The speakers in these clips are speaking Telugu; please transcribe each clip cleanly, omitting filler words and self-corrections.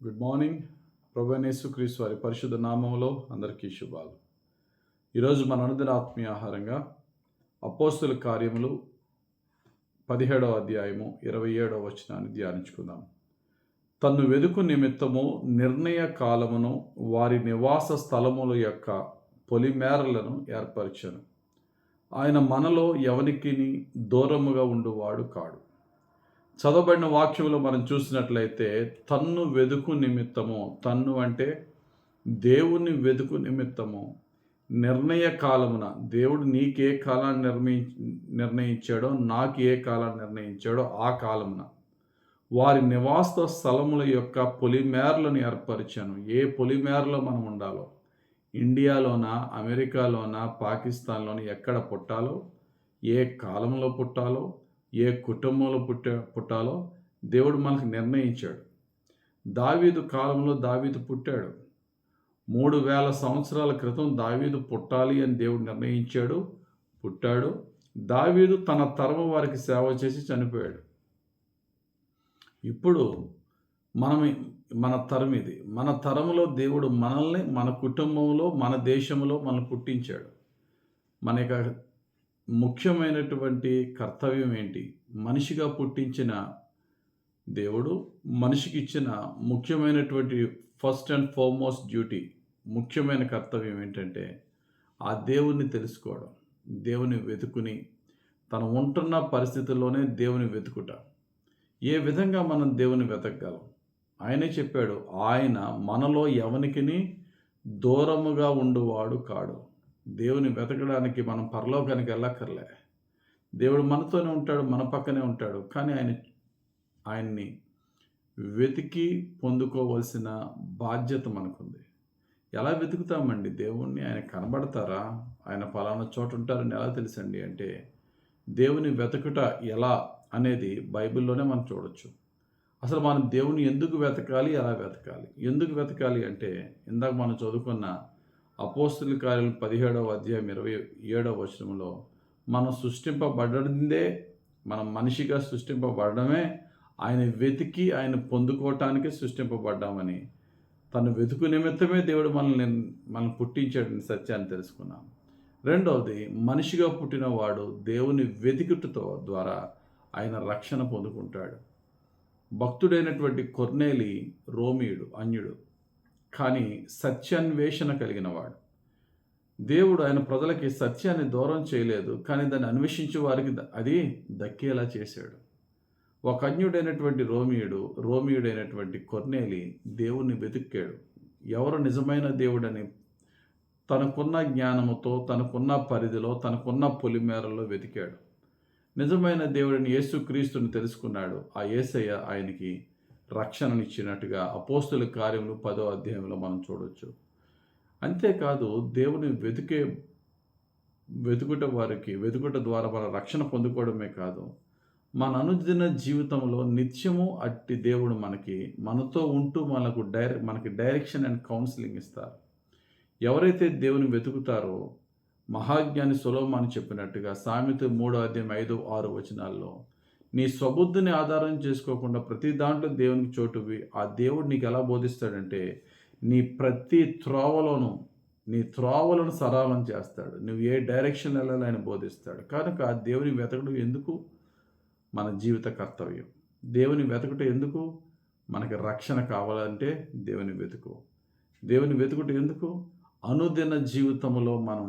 Good morning. ప్రభువైన యేసుక్రీస్తు వారి పరిశుద్ధ నామములో అందరికీ శుభాలు. ఈరోజు మన అనుదిన ఆత్మీయ ఆహారంగా అపోస్తుల కార్యములు 17వ అధ్యాయము 27వ వచనాన్ని ధ్యానించుకుందాం. తన్ను వెదుకు నిమిత్తము నిర్ణయ కాలమును వారి నివాస స్థలముల యొక్క పొలిమేరలను ఏర్పరచెను. ఆయన మనలో ఎవనికిని దూరముగా ఉండువాడు కాడు. చదవబడిన వాక్యంలో మనం చూసినట్లయితే తన్ను వెదుకు నిమిత్తము, తన్ను అంటే దేవుని వెదుకు నిమిత్తము నిర్ణయ కాలమున, దేవుడు నీకే కాలాన్ని నిర్ణయించాడో, నాకు ఏ కాలాన్ని నిర్ణయించాడో ఆ కాలమున వారి నివాస స్థలముల యొక్క పొలిమేరలను ఏర్పరిచాను. ఏ పొలిమేరలో మనం ఉండాలో, ఇండియాలోనా, అమెరికాలోనా, పాకిస్తాన్లోని ఎక్కడ పుట్టాలో, ఏ కాలంలో పుట్టాలో, ఏ కుటుంబంలో పుట్టాలో దేవుడు మనకు నిర్ణయించాడు. దావీదు కాలంలో దావీదు పుట్టాడు. 3000 సంవత్సరాల క్రితం దావీదు పుట్టాలి అని దేవుడు నిర్ణయించాడు, పుట్టాడు. దావీదు తన తరము వారికి సేవ చేసి చనిపోయాడు. ఇప్పుడు మన తరం ఇది. మన తరములో దేవుడు మనల్ని, మన కుటుంబంలో, మన దేశంలో మనల్ని పుట్టించాడు. మన యొక్క ముఖ్యమైనటువంటి కర్తవ్యం ఏంటి? మనిషిగా పుట్టించిన దేవుడు మనిషికి ఇచ్చిన ముఖ్యమైనటువంటి ఫస్ట్ అండ్ ఫార్మోస్ట్ డ్యూటీ, ముఖ్యమైన కర్తవ్యం ఏంటంటే ఆ దేవుణ్ణి తెలుసుకోవడం, దేవుని వెతుకుని తను ఉంటున్న పరిస్థితుల్లోనే దేవుని వెతుకుట. ఏ విధంగా మనం దేవుని వెతకగలం? ఆయనే చెప్పాడు, ఆయన మనలో ఎవనికిని దూరముగా ఉండువాడు కాడు. దేవుని వెతకడానికి మనం పరలోకానికి వెళ్ళక్కర్లే. దేవుడు మనతోనే ఉంటాడు, మన పక్కనే ఉంటాడు. కానీ ఆయన్ని వెతికి పొందుకోవలసిన బాధ్యత మనకుంది. ఎలా వెతుకుతామండి దేవుణ్ణి? ఆయన కనబడతారా? ఆయన పలానా చోట ఉంటారని ఎలా తెలుసండి అంటే, దేవుని వెతకుట ఎలా అనేది బైబిల్లోనే మనం చూడొచ్చు. అసలు మనం దేవుని ఎందుకు వెతకాలి, ఎలా వెతకాలి? ఎందుకు వెతకాలి అంటే, ఇందాక మనం చదువుకున్న అపోస్తుల కార్యాలు 17వ అధ్యాయం 27వ వచనంలో మనం సృష్టింపబడిందే, మనం మనిషిగా సృష్టింపబడమే ఆయన వెతికి ఆయన పొందుకోవటానికి సృష్టింపబడ్డామని, తను వెతుకు నిమిత్తమే దేవుడు మనల్ని పుట్టించాడని సత్యాన్ని తెలుసుకున్నాం. రెండవది, మనిషిగా పుట్టిన వాడు దేవుని వెతికుటతో ద్వారా ఆయన రక్షణ పొందుకుంటాడు. భక్తుడైనటువంటి కొర్నేలి రోమీయుడు, అన్యుడు, కానీ సత్యాన్వేషణ కలిగినవాడు. దేవుడు ఆయన ప్రజలకి సత్యాన్ని దూరం చేయలేదు, కానీ దాన్ని అన్వేషించే వారికి అది దక్కేలా చేశాడు. ఒక అన్యుడైనటువంటి రోమియుడైనటువంటి కొర్నేలి దేవుణ్ణి వెతికాడు. ఎవరు నిజమైన దేవుడని తనకున్న జ్ఞానముతో, తనకున్న పరిధిలో, తనకున్న పొలిమేరలో వెతికాడు. నిజమైన దేవుడిని యేసుక్రీస్తుని తెలుసుకున్నాడు. ఆ యేసయ్య ఆయనకి రక్షణనిచ్చినట్టుగా అపోస్తుల కార్యములు 10వ అధ్యాయంలో మనం చూడవచ్చు. అంతేకాదు, దేవుని వెతుకుట ద్వారా మన రక్షణ పొందుకోవడమే కాదు, మన అనుదిన జీవితంలో నిత్యము అట్టి దేవుడు మనతో ఉంటూ మనకి డైరెక్షన్ అండ్ కౌన్సిలింగ్ ఇస్తారు. ఎవరైతే దేవుని వెతుకుతారో, మహాజ్ఞాని సొలొమోను చెప్పినట్టుగా సామెత 3వ అధ్యాయం 5, 6 వచనాల్లో, నీ స్వబుద్ధిని ఆధారం చేసుకోకుండా ప్రతి దాంట్లో దేవునికి చోటువి. ఆ దేవుడు నీకు ఎలా బోధిస్తాడంటే, నీ ప్రతి త్రోవలను సరళం చేస్తాడు. నువ్వు ఏ డైరెక్షన్ వెళ్ళాలో ఆయన బోధిస్తాడు. కనుక దేవుని వెతకడం ఎందుకు? మన జీవిత కర్తవ్యం. దేవుని వెతకటం ఎందుకు? మనకి రక్షణ కావాలంటే దేవుని వెతుకు. దేవుని వెతుకుట ఎందుకు? అనుదిన జీవితంలో మనం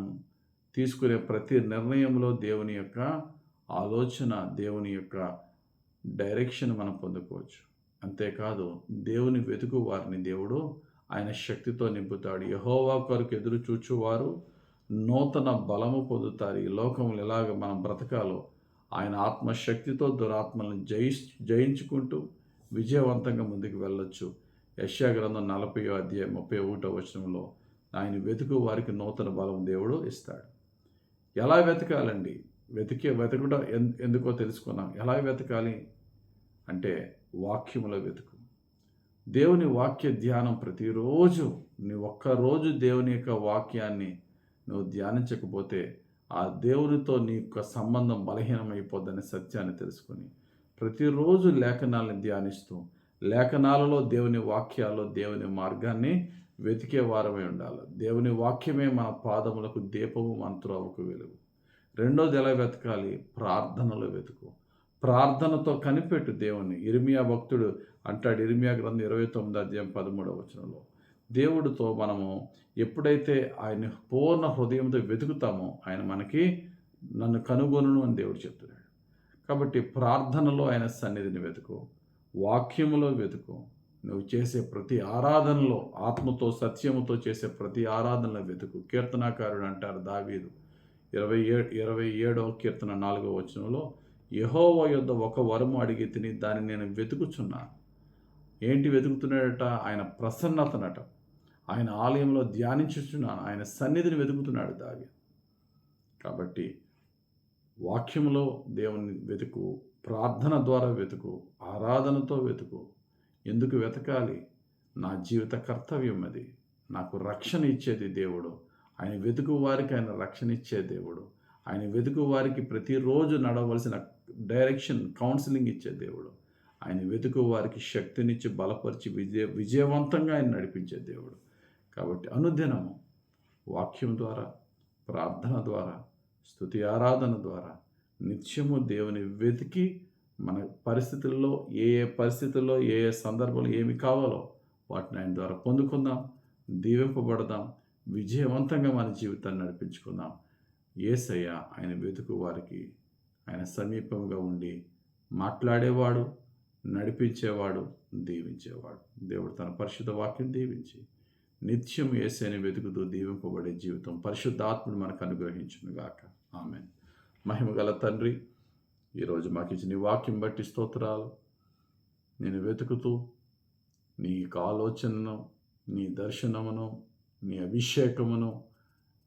తీసుకునే ప్రతి నిర్ణయంలో దేవుని యొక్క ఆలోచన, దేవుని యొక్క డైరెక్షన్ మనం పొందుకోవచ్చు. అంతేకాదు, దేవుని వెతుకు వారిని దేవుడు ఆయన శక్తితో నింపుతాడు. యెహోవా కొరకు ఎదురు చూచువారు నూతన బలము పొందుతారు. ఈ లోకంలో ఎలాగ మనం బ్రతకాలో ఆయన ఆత్మశక్తితో దురాత్మలను జయించుకుంటూ విజయవంతంగా ముందుకు వెళ్ళొచ్చు. యెషయా గ్రంథం 40వ అధ్యాయం 31వ వచనంలో ఆయన వెతుకు వారికి నూతన బలం దేవుడు ఇస్తాడు. ఎలా వెతకాలండి? వెతకుట ఎందుకో తెలుసుకున్నాం. ఎలా వెతకాలి అంటే, వాక్యములో వెతుకు. దేవుని వాక్య ధ్యానం ప్రతిరోజు, నువ్వు ఒక్కరోజు దేవుని యొక్క వాక్యాన్ని నువ్వు ధ్యానించకపోతే ఆ దేవునితో నీ యొక్క సంబంధం బలహీనమైపోద్దనే సత్యాన్ని తెలుసుకొని ప్రతిరోజు లేఖనాలను ధ్యానిస్తూ లేఖనాలలో దేవుని వాక్యాల్లో దేవుని మార్గాన్ని వెతికే వారమై ఉండాలి. దేవుని వాక్యమే మన పాదములకు దీపము, మన త్రోవకు వెలుగు. రెండోది ఎలా వెతకాలి? ప్రార్థనలో వెతుకు. ప్రార్థనతో కనిపెట్టు దేవుణ్ణి. ఇర్మియా భక్తుడు అంటాడు, ఇర్మియా గ్రంథం 29 అధ్యాయం 13వ వచనంలో, దేవుడితో మనము ఎప్పుడైతే ఆయన పూర్ణ హృదయంతో వెతుకుతామో ఆయన మనకి నన్ను కనుగొనును అని దేవుడు చెప్తున్నాడు. కాబట్టి ప్రార్థనలో ఆయన సన్నిధిని వెతుకు, వాక్యములో వెతుకు. నువ్వు చేసే ప్రతి ఆరాధనలో ఆత్మతో సత్యముతో చేసే ప్రతి ఆరాధనలో వెతుకు. కీర్తనాకారుడు అంటారు దావీదు 27వ కీర్తన 4వ వచనంలో, యెహోవా యొద్ద ఒక వరము అడిగి తిని దాన్ని నేను వెతుకుచున్నాను. ఏంటి వెతుకుతున్నాడట? ఆయన ప్రసన్నతనట. ఆయన ఆలయంలో ధ్యానించుచున్నాను, ఆయన సన్నిధిని వెతుకుతున్నాడు దావీదు. కాబట్టి వాక్యములో దేవుని వెతుకు, ప్రార్థన ద్వారా వెతుకు, ఆరాధనతో వెతుకు. ఎందుకు వెతకాలి? నా జీవిత కర్తవ్యం అది. నాకు రక్షణ ఇచ్చేది దేవుడు. ఆయన వెతుకు వారికి ఆయన రక్షణ ఇచ్చే దేవుడు. ఆయన వెతుకు వారికి ప్రతిరోజు నడవలసిన డైరెక్షన్, కౌన్సిలింగ్ ఇచ్చే దేవుడు. ఆయన వెతుకు వారికి శక్తినిచ్చి బలపరిచి విజయవంతంగా ఆయన నడిపించే దేవుడు. కాబట్టి అనుదినము వాక్యం ద్వారా, ప్రార్థన ద్వారా, స్తుతి ఆరాధన ద్వారా నిత్యము దేవుని వెతికి మన పరిస్థితుల్లో ఏ ఏ సందర్భంలో ఏమి కావాలో వాటిని ఆయన ద్వారా పొందుకుందాం, దీవింపబడదాం, విజయవంతంగా మన జీవితాన్ని నడిపించుకుందాం. యేసయ్య ఆయన వెతుకు వారికి ఆయన సమీపంగా ఉండి మాట్లాడేవాడు, నడిపించేవాడు, దీవించేవాడు. దేవుడు తన పరిశుద్ధ వాక్యం దీవించి నిత్యం యేసయ్యని వెతుకుతూ దీవింపబడే జీవితం పరిశుద్ధాత్ముడు మనకు అనుగ్రహించునుగాక. ఆమేన్. మహిమగల తండ్రి, ఈరోజు మాకు ఇచ్చిన నీ వాక్యం బట్టి స్తోత్రాలు. నేను వెతుకుతూ నీ యొక్క ఆలోచనను, నీ దర్శనమును, నీ అభిషేకమును,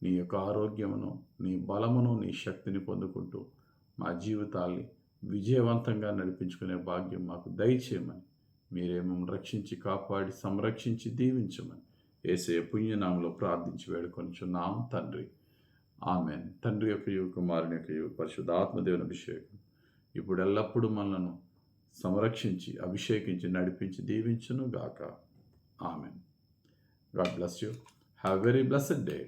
నీ యొక్క ఆరోగ్యమును, నీ బలమును, నీ శక్తిని పొందుకుంటూ మా జీవితాల్ని విజయవంతంగా నడిపించుకునే భాగ్యం మాకు దయచేయమని, మీరే మమ్మల్ని రక్షించి కాపాడి సంరక్షించి దీవించమని యేసయ్య పుణ్యనామములో ప్రార్థించి వేడుకొనుచున్నాం తండ్రి. ఆమేన్. తండ్రి యొక్క కుమారుని యొక్క పరిశుద్ధాత్మదేవుని అభిషేకం ఇప్పుడు ఎల్లప్పుడూ మనలను సంరక్షించి అభిషేకించి నడిపించి దీవించును గాక. Amen. God bless you. Have very blessed day.